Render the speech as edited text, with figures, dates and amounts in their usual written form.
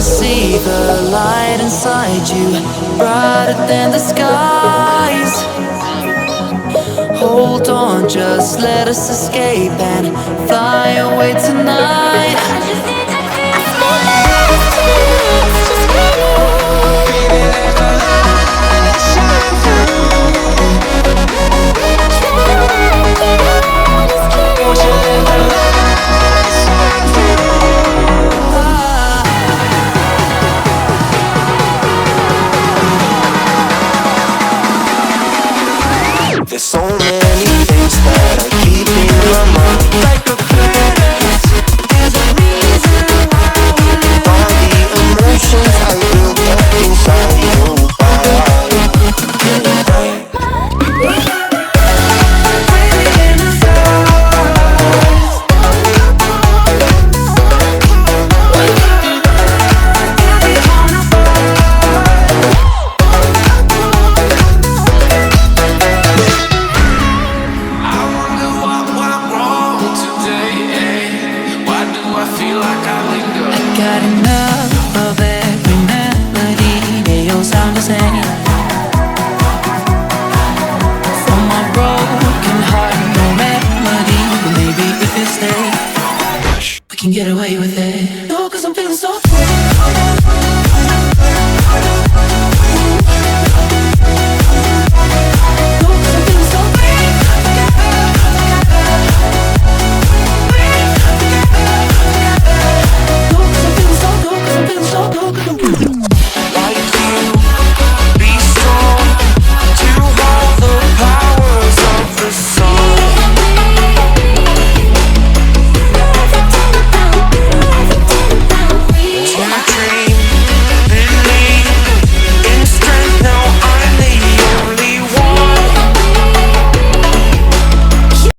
see the light inside you, brighter than the skies. Hold on, just let us escape and fly away tonight. I just need to feel my life tonight, just for you. Baby, let the light shine through. Won't you let the light shine through? There's so many things that I keep in my mind, like a past. There's a reason why we live. All the emotions I built up inside your body. Breathing in the stars. Every corner got enough of every melody. They all sound the same. From my broken heart, no remedy. But maybe if you stay, we can get away